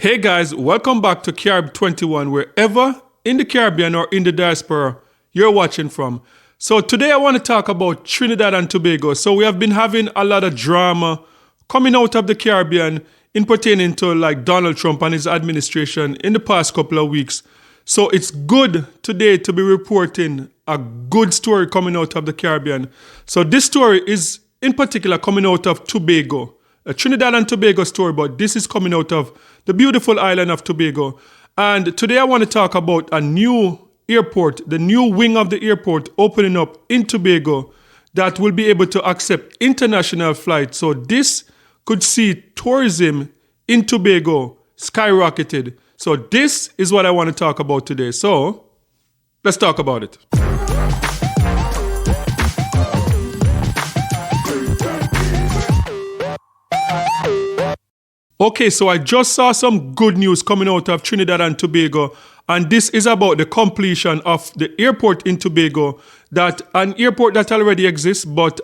Hey guys, welcome back to Carib 21, wherever in the Caribbean or in the diaspora you're watching from. So today I want to talk about Trinidad and Tobago. So we have been having a lot of drama coming out of the Caribbean in pertaining to like Donald Trump and his administration in the past couple of weeks. So it's good today to be reporting a good story coming out of the Caribbean. So this story is in particular coming out of Tobago. A Trinidad and Tobago story, but this is coming out of the beautiful island of Tobago. And today I want to talk about a new airport, the new wing of the airport opening up in Tobago that will be able to accept international flights. So this could see tourism in Tobago skyrocketed. So this is what I want to talk about today. So let's talk about it. Okay, so I just saw some good news coming out of Trinidad and Tobago, and this is about the completion of the airport in Tobago, that an airport that already exists, but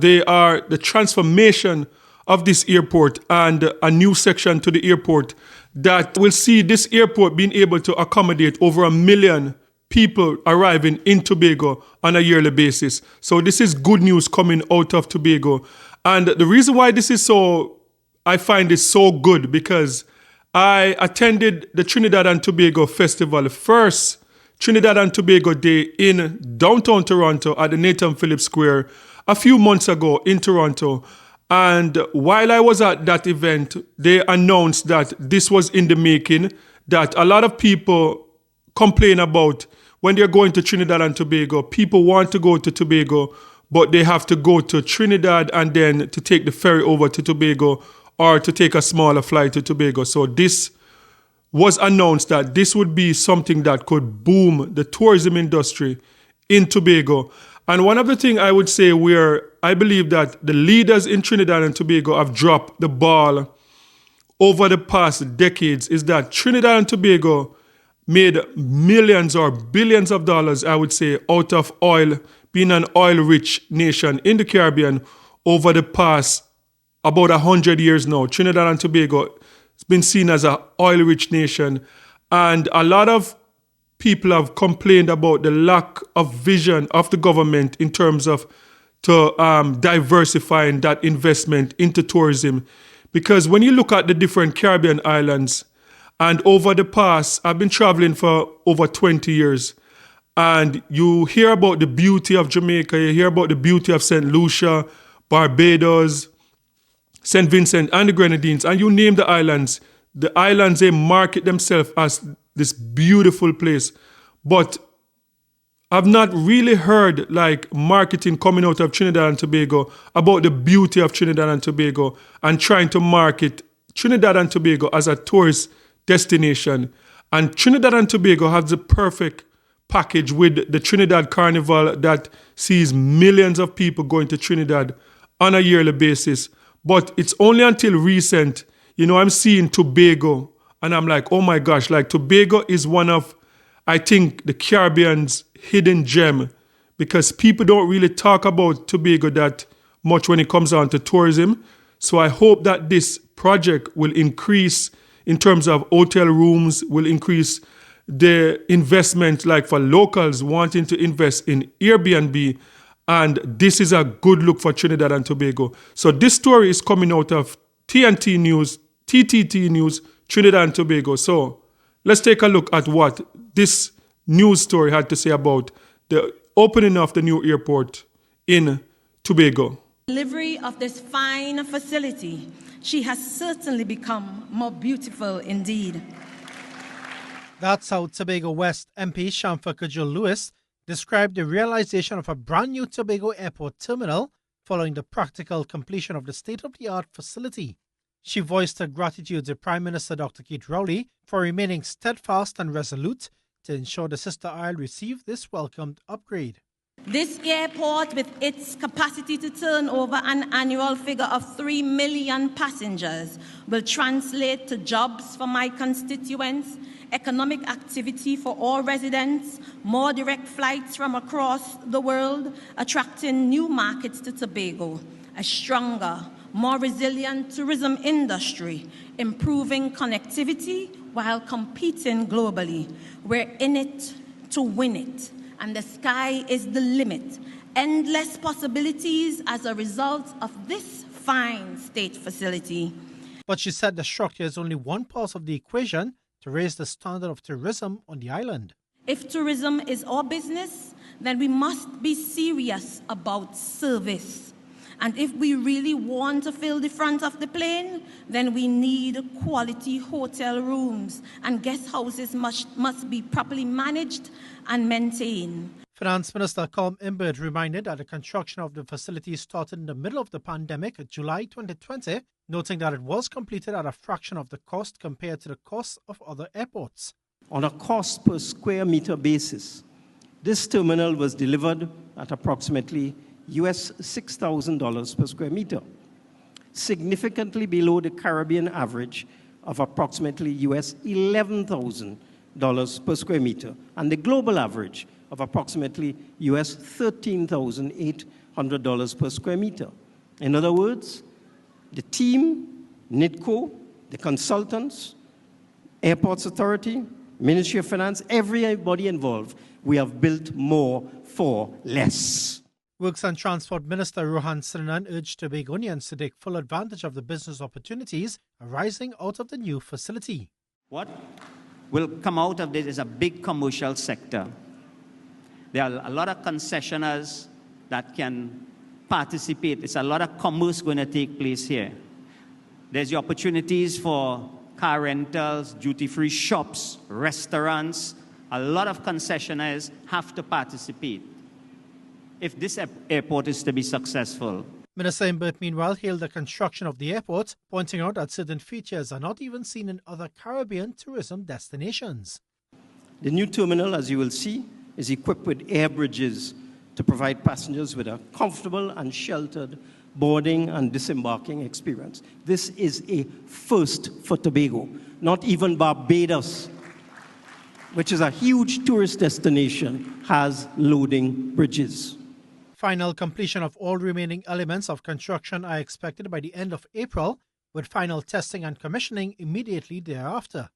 they are the transformation of this airport and a new section to the airport that will see this airport being able to accommodate over 1 million people arriving in Tobago on a yearly basis. So this is good news coming out of Tobago. And the reason why I find this so good because I attended the Trinidad and Tobago Festival, the first Trinidad and Tobago Day in downtown Toronto at the Nathan Phillips Square a few months ago in Toronto. And while I was at that event, they announced that this was in the making, that a lot of people complain about when they're going to Trinidad and Tobago. People want to go to Tobago, but they have to go to Trinidad and then to take the ferry over to Tobago or to take a smaller flight to Tobago. So this was announced that this would be something that could boom the tourism industry in Tobago. And one of the things I would say where I believe that the leaders in Trinidad and Tobago have dropped the ball over the past decades is that Trinidad and Tobago made millions or billions of dollars, I would say, out of oil, being an oil-rich nation in the Caribbean over the past about 100 years now. Trinidad and Tobago has been seen as an oil-rich nation, and a lot of people have complained about the lack of vision of the government in terms of diversifying that investment into tourism. Because when you look at the different Caribbean islands, and over the past, I've been traveling for over 20 years, and you hear about the beauty of Jamaica, you hear about the beauty of St. Lucia, Barbados, St. Vincent and the Grenadines, and you name the islands, they market themselves as this beautiful place. But I've not really heard like marketing coming out of Trinidad and Tobago about the beauty of Trinidad and Tobago and trying to market Trinidad and Tobago as a tourist destination. And Trinidad and Tobago has the perfect package with the Trinidad Carnival that sees millions of people going to Trinidad on a yearly basis. But it's only until recent, I'm seeing Tobago and I'm like, oh my gosh, like Tobago is one of, I think, the Caribbean's hidden gem because people don't really talk about Tobago that much when it comes down to tourism. So I hope that this project will increase in terms of hotel rooms, will increase the investment like for locals wanting to invest in Airbnb. And this is a good look for Trinidad and Tobago. So this story is coming out of TNT News, TTT News, Trinidad and Tobago. So let's take a look at what this news story had to say about the opening of the new airport in Tobago. Delivery of this fine facility, she has certainly become more beautiful indeed. That's how Tobago West MP Shamfa Kajul-Lewis described the realization of a brand new Tobago Airport terminal following the practical completion of the state-of-the-art facility. She voiced her gratitude to Prime Minister Dr. Keith Rowley for remaining steadfast and resolute to ensure the sister isle received this welcomed upgrade. This airport, with its capacity to turn over an annual figure of 3 million passengers, will translate to jobs for my constituents, economic activity for all residents, more direct flights from across the world, attracting new markets to Tobago, a stronger, more resilient tourism industry, improving connectivity while competing globally. We're in it to win it, and the sky is the limit. Endless possibilities as a result of this fine state facility. But she said the structure is only one part of the equation to raise the standard of tourism on the island. If tourism is our business, then we must be serious about service. And if we really want to fill the front of the plane, then we need quality hotel rooms, and guest houses must be properly managed and maintained. Finance Minister Colm Imbert reminded that the construction of the facility started in the middle of the pandemic, July 2020, noting that it was completed at a fraction of the cost compared to the cost of other airports. On a cost per square meter basis, this terminal was delivered at approximately US $6,000 per square meter, significantly below the Caribbean average of approximately US $11,000 per square meter, and the global average of approximately US $13,800 per square meter. In other words, the team, NIDCO, the consultants, Airports Authority, Ministry of Finance, everybody involved, we have built more for less. Works and Transport Minister Rohan Srinan urged Tobagonians to take full advantage of the business opportunities arising out of the new facility. What will come out of this is a big commercial sector. There are a lot of concessionaires that can participate. It's a lot of commerce going to take place here. There's the opportunities for car rentals, duty-free shops, restaurants. A lot of concessionaires have to participate if this airport is to be successful. Minister Imbert, meanwhile, hailed the construction of the airport, pointing out that certain features are not even seen in other Caribbean tourism destinations. The new terminal, as you will see, is equipped with air bridges to provide passengers with a comfortable and sheltered boarding and disembarking experience. This is a first for Tobago. Not even Barbados, which is a huge tourist destination, has loading bridges. Final completion of all remaining elements of construction are expected by the end of April, with final testing and commissioning immediately thereafter.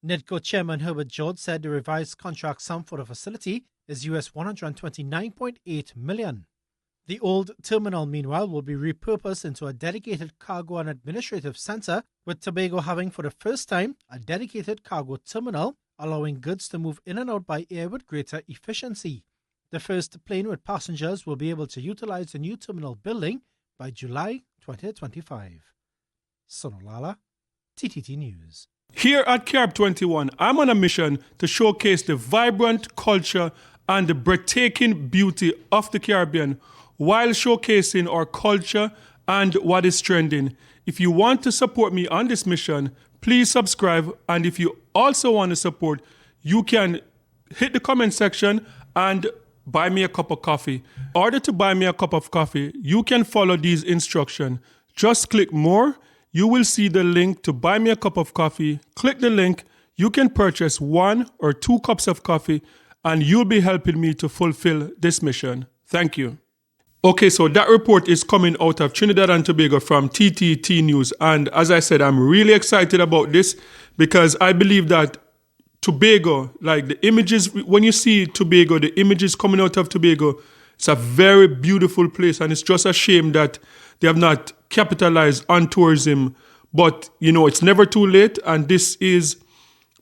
NIDCO Chairman Herbert George said the revised contract sum for the facility is US $129.8 million. The old terminal, meanwhile, will be repurposed into a dedicated cargo and administrative center, with Tobago having for the first time a dedicated cargo terminal, allowing goods to move in and out by air with greater efficiency. The first plane with passengers will be able to utilize the new terminal building by July 2025. Sonolala, TTT News. Here at Carib 21, I'm on a mission to showcase the vibrant culture and the breathtaking beauty of the Caribbean while showcasing our culture and what is trending. If you want to support me on this mission, please subscribe. And if you also want to support, you can hit the comment section and buy me a cup of coffee. In order to buy me a cup of coffee, you can follow these instructions. Just click more. You will see the link to buy me a cup of coffee. Click the link. You can purchase 1 or 2 cups of coffee, and you'll be helping me to fulfill this mission. Thank you. Okay, so that report is coming out of Trinidad and Tobago from TTT News. And as I said, I'm really excited about this because I believe that Tobago, like the images, when you see Tobago, the images coming out of Tobago, it's a very beautiful place. And it's just a shame that they have not capitalized on tourism. But, you know, it's never too late. And this is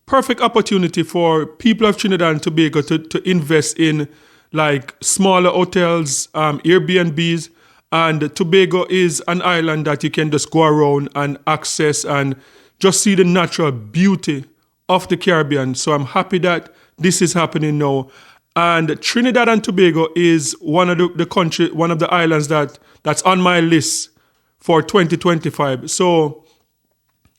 perfect opportunity for people of Trinidad and Tobago to invest in like smaller hotels, Airbnbs. And Tobago is an island that you can just go around and access and just see the natural beauty of the Caribbean. So I'm happy that this is happening now. And Trinidad and Tobago is one of the islands that's on my list for 2025. So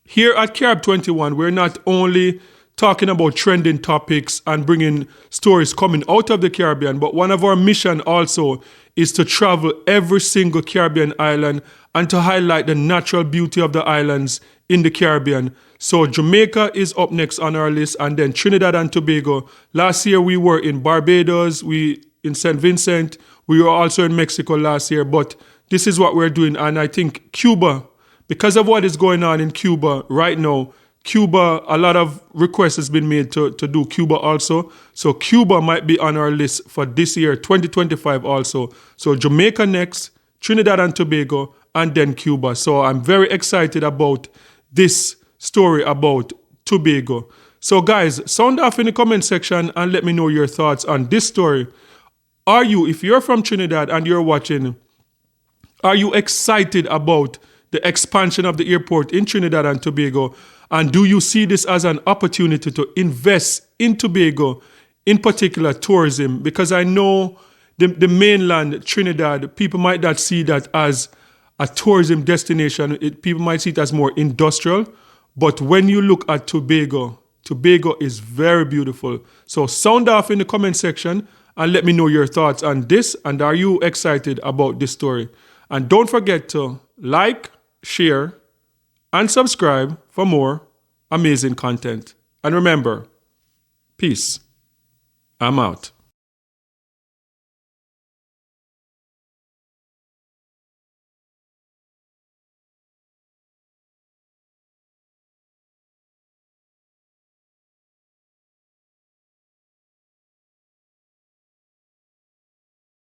here at Carib 21, we're not only talking about trending topics and bringing stories coming out of the Caribbean, but one of our mission also is to travel every single Caribbean island and to highlight the natural beauty of the islands in the Caribbean. So Jamaica is up next on our list, and then Trinidad and Tobago. Last year we were in Barbados, in St. Vincent. We were also in Mexico last year, but this is what we're doing. And I think Cuba, because of what is going on in Cuba right now, Cuba, a lot of requests has been made to do Cuba also. So Cuba might be on our list for this year, 2025 also. So Jamaica next, Trinidad and Tobago, and then Cuba. So I'm very excited about this story about Tobago. So guys, sound off in the comment section and let me know your thoughts on this story. Are you, if you're from Trinidad and you're watching, are you excited about the expansion of the airport in Trinidad and Tobago? And do you see this as an opportunity to invest in Tobago, in particular tourism? Because I know the mainland, Trinidad, people might not see that as a tourism destination. People might see it as more industrial. But when you look at Tobago, Tobago is very beautiful. So sound off in the comment section and let me know your thoughts on this. And are you excited about this story? And don't forget to like, share, and subscribe for more amazing content. And remember, peace. I'm out.